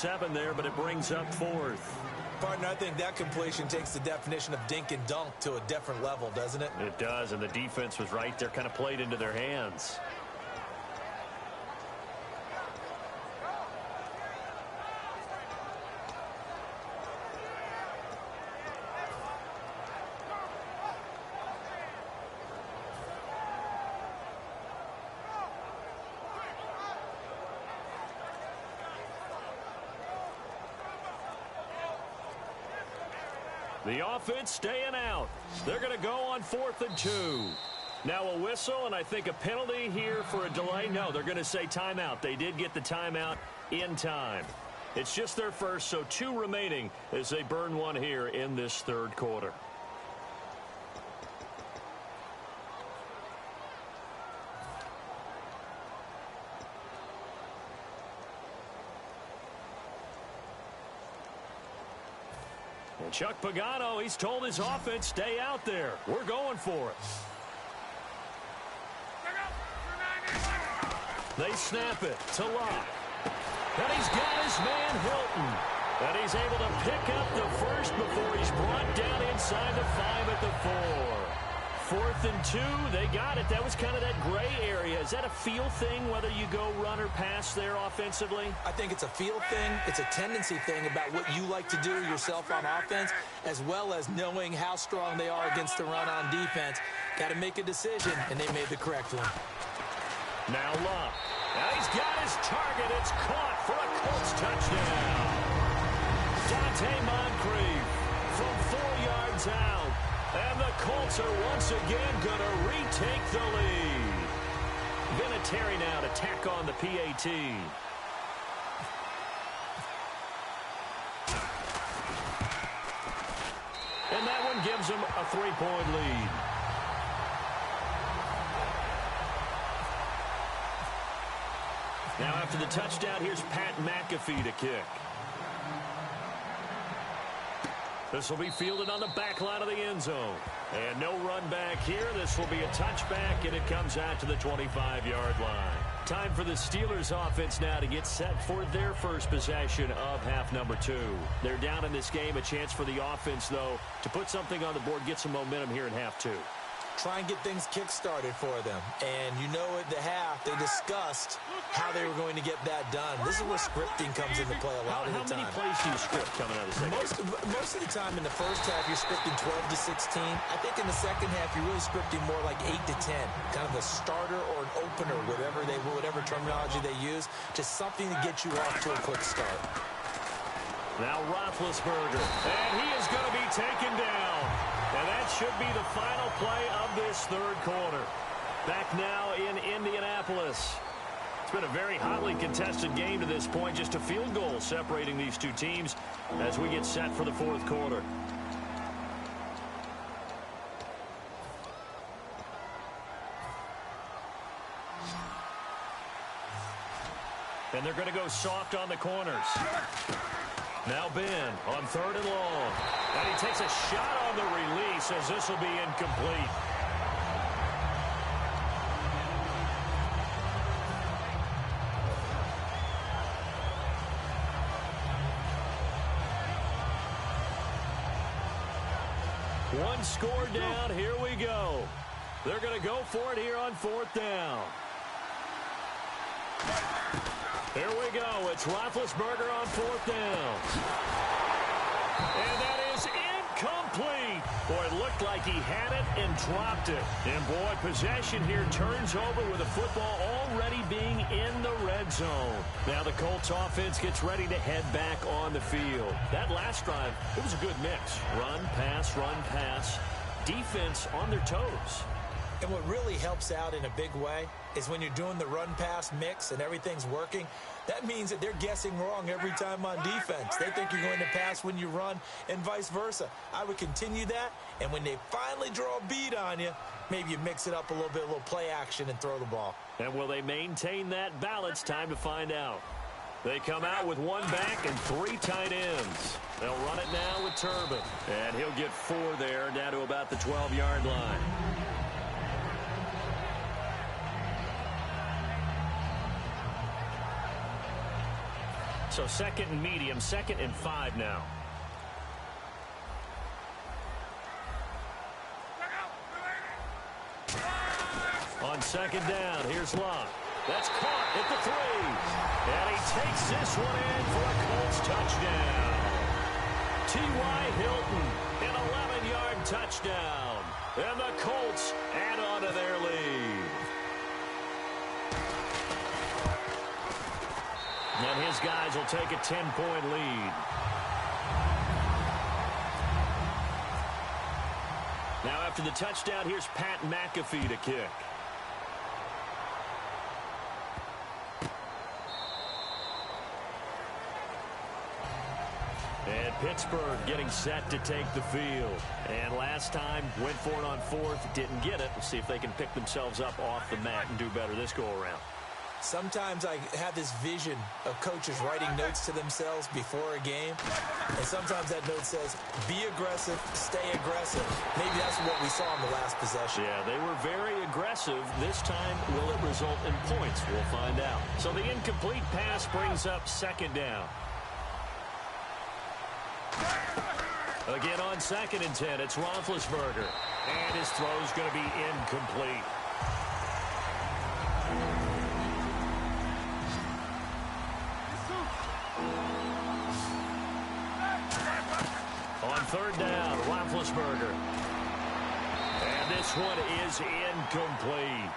7 there, but it brings up 4th. Partner, I think that completion takes the definition of dink and dunk to a different level, doesn't it? It does, and the defense was right there, kind of played into their hands. The offense staying out. They're going to go on 4th and 2. Now a whistle, and I think a penalty here for a delay. No, they're going to say timeout. They did get the timeout in time. It's just their first, so 2 remaining as they burn one here in this 3rd quarter. Chuck Pagano, he's told his offense, stay out there. We're going for it. They snap it to Locke. And he's got his man Hilton. And he's able to pick up the first before he's brought down inside the 5 at the 4. 4th and 2, they got it. That was kind of that gray area. Is that a feel thing, whether you go run or pass there offensively? I think it's a feel thing. It's a tendency thing about what you like to do yourself on offense, as well as knowing how strong they are against the run on defense. Got to make a decision, and they made the correct one. Now Locke. Now he's got his target. It's caught for a Colts touchdown. Dante Moncrief from 4 yards out. And the Colts are once again going to retake the lead. Vinatieri now to tack on the PAT. And that one gives them a 3-point lead. Now after the touchdown, here's Pat McAfee to kick. This will be fielded on the back line of the end zone. And no run back here. This will be a touchback, and it comes out to the 25-yard line. Time for the Steelers offense now to get set for their first possession of half number 2. They're down in this game. A chance for the offense, though, to put something on the board, get some momentum here in half 2. Try and get things kick-started for them. And you know at the half, they discussed how they were going to get that done. This is where scripting comes into play a lot of the time. How many plays do you script coming out of the second? Most of the time in the first half, you're scripting 12 to 16. I think in the second half, you're really scripting more like 8 to 10. Kind of a starter or an opener, whatever terminology they use. Just something to get you off to a quick start. Now Roethlisberger. And he is going to be taken down. And that should be the final play of this 3rd quarter. Back now in Indianapolis. It's been a very hotly contested game to this point. Just a field goal separating these two teams as we get set for the 4th quarter. And they're going to go soft on the corners. Now Ben on 3rd and long. And he takes a shot on the release as this will be incomplete. One score down. Here we go. They're going to go for it here on 4th down. Here we go. It's Roethlisberger on 4th down. And that is incomplete. Boy, it looked like he had it and dropped it. And, boy, possession here turns over with the football already being in the red zone. Now the Colts offense gets ready to head back on the field. That last drive, it was a good mix. Run, pass, defense on their toes. And what really helps out in a big way is when you're doing the run-pass mix and everything's working, that means that they're guessing wrong every time on defense. They think you're going to pass when you run and vice versa. I would continue that, and when they finally draw a bead on you, maybe you mix it up a little bit, a little play action, and throw the ball. And will they maintain that balance? Time to find out. They come out with 1 back and 3 tight ends. They'll run it now with Turbin. And he'll get 4 there, down to about the 12-yard line. So second and medium, 2nd and 5 now. On 2nd down, here's Love. That's caught at the 3. And he takes this one in for a Colts touchdown. T.Y. Hilton, an 11-yard touchdown. And the Colts add on to their lead. And his guys will take a 10-point lead. Now after the touchdown, here's Pat McAfee to kick. And Pittsburgh getting set to take the field. And last time, went for it on 4th, didn't get it. We'll see if they can pick themselves up off the mat and do better this go-around. Sometimes I have this vision of coaches writing notes to themselves before a game. And sometimes that note says, be aggressive, stay aggressive. Maybe that's what we saw in the last possession. Yeah, they were very aggressive. This time, will it result in points? We'll find out. So the incomplete pass brings up 2nd down. Again on 2nd and 10, it's Roethlisberger. And his throw's going to be incomplete. On 3rd down, Roethlisberger. And this one is incomplete.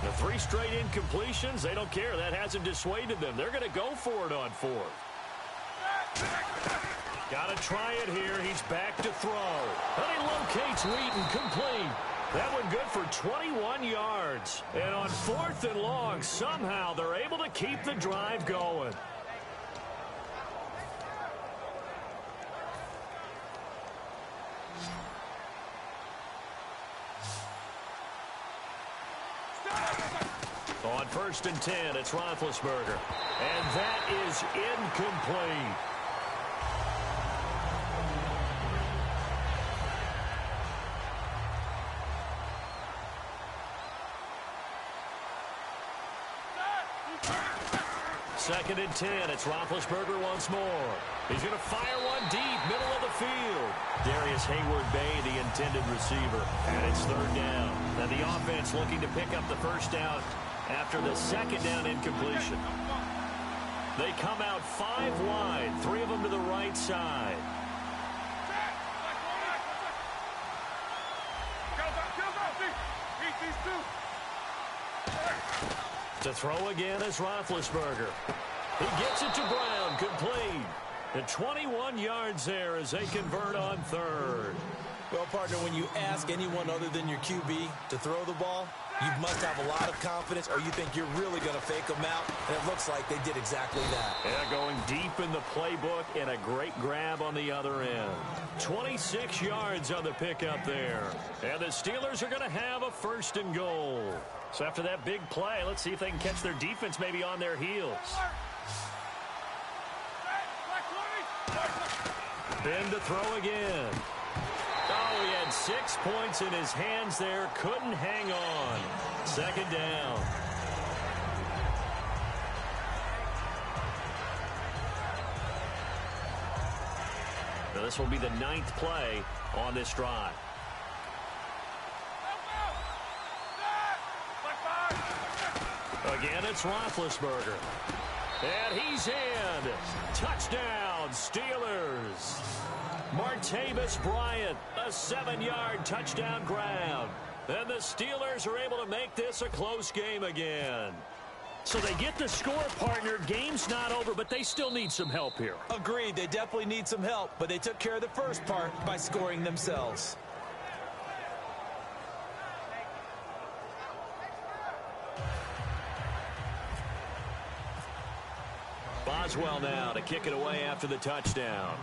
The 3 straight incompletions, they don't care. That hasn't dissuaded them. They're going to go for it on 4th. Got to try it here. He's back to throw. And he locates Wheaton, complete. That one good for 21 yards. And on 4th and long, somehow they're able to keep the drive going. On 1st and 10, it's Roethlisberger. And that is incomplete. Second and 10, it's Roethlisberger once more. He's going to fire one deep, middle of the field. Darius Hayward-Bay, the intended receiver, and it's 3rd down. And the offense looking to pick up the 1st down after the 2nd down incompletion. They come out 5 wide, 3 of them to the right side. To throw again is Roethlisberger. He gets it to Brown, complete. And 21 yards there as they convert on 3rd. Well, partner, when you ask anyone other than your QB to throw the ball, you must have a lot of confidence, or you think you're really going to fake them out, and it looks like they did exactly that. Yeah, going deep in the playbook and a great grab on the other end. 26 yards on the pickup there. And the Steelers are going to have a 1st and goal. So after that big play, let's see if they can catch their defense maybe on their heels. Ben to throw again. Oh, he had 6 points in his hands there. Couldn't hang on. 2nd down. Now this will be the 9th play on this drive. Again, it's Roethlisberger. And he's in. Touchdown, Steelers. Martavis Bryant, a 7-yard touchdown grab. And the Steelers are able to make this a close game again. So they get the score, partner. Game's not over, but they still need some help here. Agreed, they definitely need some help, but they took care of the first part by scoring themselves. Boswell now to kick it away after the touchdown.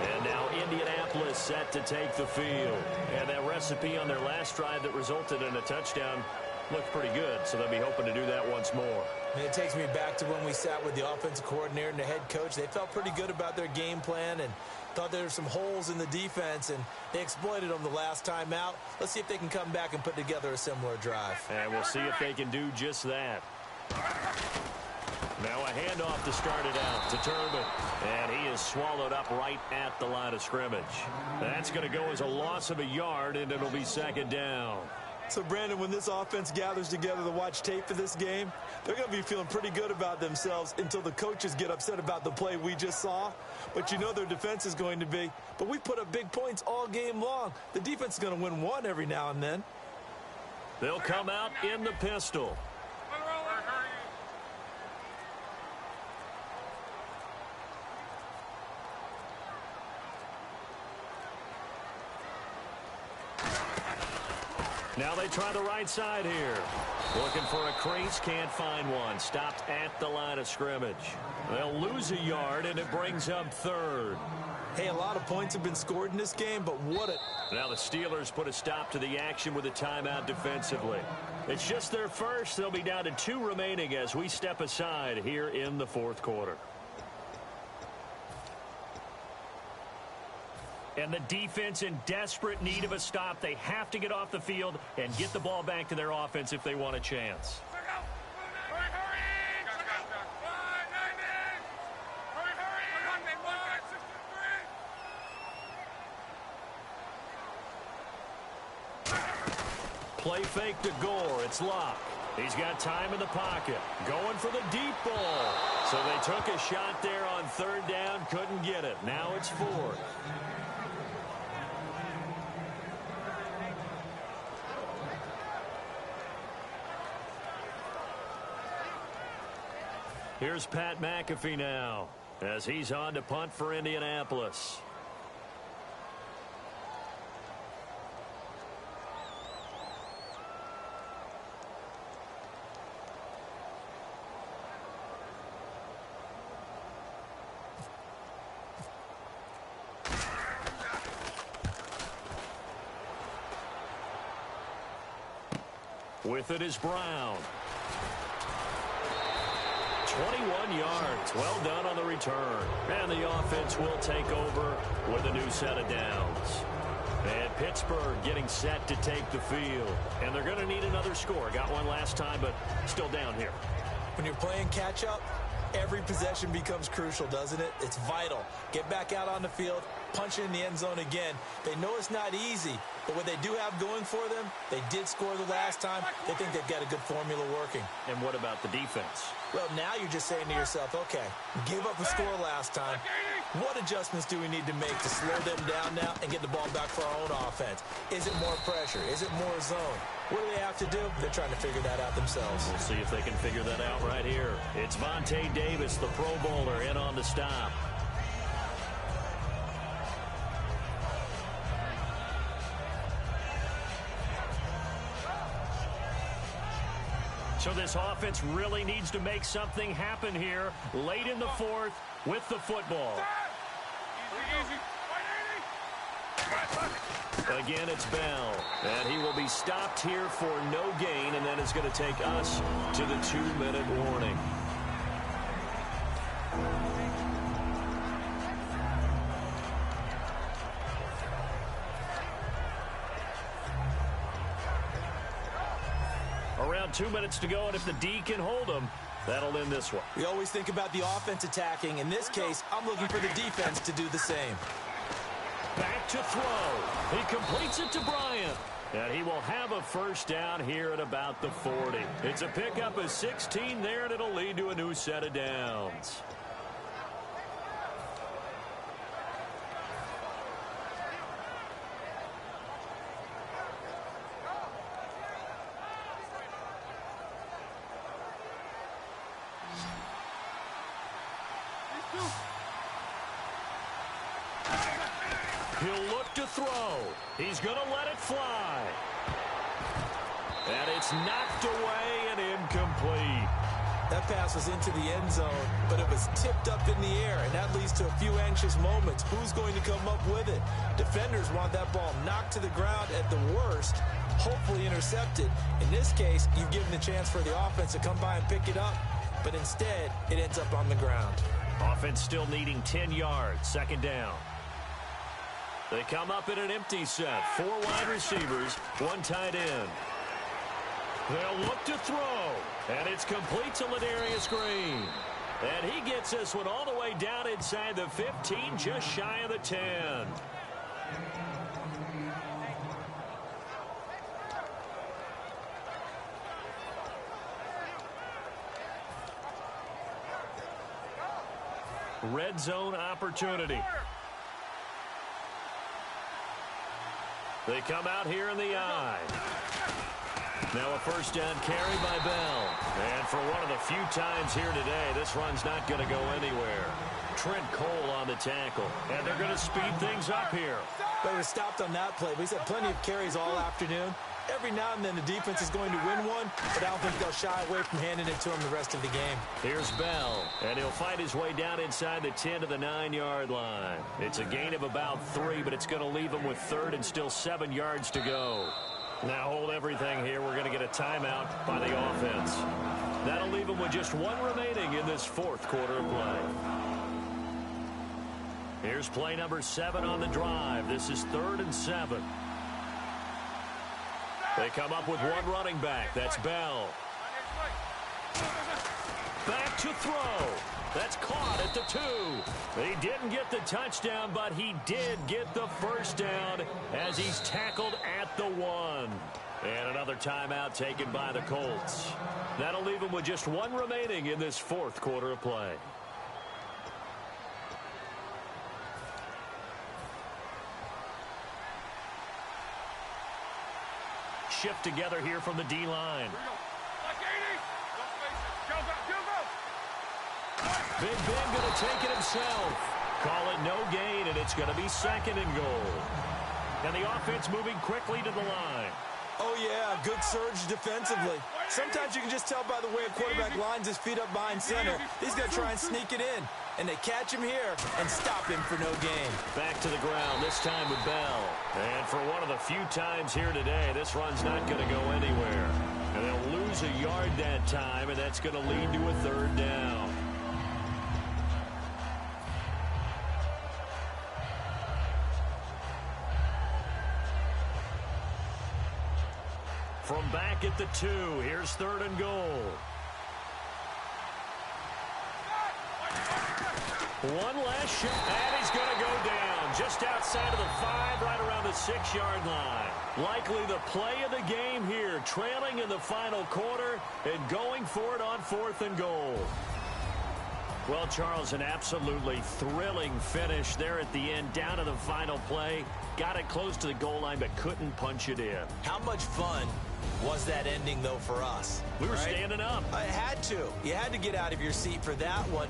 And now Indianapolis set to take the field. And that recipe on their last drive that resulted in a touchdown looked pretty good, so they'll be hoping to do that once more. And it takes me back to when we sat with the offensive coordinator and the head coach. They felt pretty good about their game plan and thought there were some holes in the defense, and they exploited them the last time out. Let's see if they can come back and put together a similar drive. And we'll see if they can do just that. Now a handoff to start it out to Turbin. And he is swallowed up right at the line of scrimmage. That's going to go as a loss of a yard, and it'll be second down. So, Brandon, when this offense gathers together to watch tape for this game, they're going to be feeling pretty good about themselves until the coaches get upset about the play we just saw. But you know their defense is going to be. But we put up big points all game long. The defense is going to win one every now and then. They'll come out in the pistol. Now they try the right side here. Looking for a crease, can't find one. Stopped at the line of scrimmage. They'll lose a yard, and it brings up third. Hey, a lot of points have been scored in this game, but what a... Now the Steelers put a stop to the action with a timeout defensively. It's just their first. They'll be down to 2 remaining as we step aside here in the fourth quarter. And the defense in desperate need of a stop. They have to get off the field and get the ball back to their offense if they want a chance. Play fake to Gore. It's Locke. He's got time in the pocket. Going for the deep ball. So they took a shot there on third down. Couldn't get it. Now it's fourth. Here's Pat McAfee now as he's on to punt for Indianapolis. With it is Brown. 21 yards. Well done on the return. And the offense will take over with a new set of downs. And Pittsburgh getting set to take the field. And they're going to need another score. Got one last time, but still down here. When you're playing catch-up, every possession becomes crucial, doesn't it? It's vital. Get back out on the field, punch it in the end zone again. They know it's not easy, but what they do have going for them, they did score the last time. They think they've got a good formula working. And what about the defense? Well, now you're just saying to yourself, okay, gave up a score last time. What adjustments do we need to make to slow them down now and get the ball back for our own offense? Is it more pressure? Is it more zone? What do they have to do? They're trying to figure that out themselves. We'll see if they can figure that out right here. It's Vontae Davis, the Pro Bowler, in on the stop. So this offense really needs to make something happen here late in the fourth with the football. Again, it's Bell, and he will be stopped here for no gain, and then it's going to take us to the 2-minute warning. Around 2 minutes to go, and if the D can hold them, that'll end this one. We always think about the offense attacking. In this case, I'm looking for the defense to do the same. Back to throw. He completes it to Bryant. And he will have a first down here at about the 40. It's a pickup of 16 there, and it'll lead to a new set of downs. He'll look to throw. He's going to let it fly. And it's knocked away and incomplete. That pass was into the end zone, but it was tipped up in the air, and that leads to a few anxious moments. Who's going to come up with it? Defenders want that ball knocked to the ground at the worst, hopefully intercepted. In this case, you've given the chance for the offense to come by and pick it up, but instead, it ends up on the ground. Offense still needing 10 yards, second down. They come up in an empty set. 4 wide receivers, 1 tight end. They'll look to throw, and it's complete to Ladarius Green. And he gets this one all the way down inside the 15, just shy of the 10. Red zone opportunity. They come out here in the I. Now a first down carry by Bell. And for one of the few times here today, this run's not going to go anywhere. Trent Cole on the tackle. And they're going to speed things up here. They were stopped on that play. We've had plenty of carries all afternoon. Every now and then the defense is going to win one, but I don't think they'll shy away from handing it to him the rest of the game. Here's Bell, and he'll find his way down inside the 10 to the 9-yard line. It's a gain of about 3, but it's going to leave him with 3rd and still 7 yards to go. Now hold everything here. We're going to get a timeout by the offense. That'll leave him with just 1 remaining in this 4th quarter of play. Here's play number 7 on the drive. This is 3rd and 7. They come up with 1 running back. That's Bell. Back to throw. That's caught at the 2. He didn't get the touchdown, but he did get the first down as he's tackled at the 1. And another timeout taken by the Colts. That'll leave him with just 1 remaining in this 4th quarter of play. Shift together here from the D-line. Big Ben going to take it himself. Call it no gain, and it's going to be 2nd and goal. And the offense moving quickly to the line. Oh, yeah, good surge defensively. Sometimes you can just tell by the way a quarterback lines his feet up behind center. He's going to try and sneak it in. And they catch him here and stop him for no gain. Back to the ground, this time with Bell. And for one of the few times here today, this run's not going to go anywhere. And they'll lose a yard that time, and that's going to lead to a 3rd down. From back at the 2, here's 3rd and goal. One last shot, and he's going to go down just outside of the 5, right around the 6-yard line. Likely the play of the game here, trailing in the final quarter and going for it on 4th and goal. Well, Charles, an absolutely thrilling finish there at the end, down to the final play. Got it close to the goal line, but couldn't punch it in. How much fun was that ending, though, for us? We were standing up. I had to. You had to get out of your seat for that one.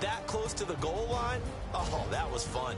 That close to the goal line? Oh, that was fun.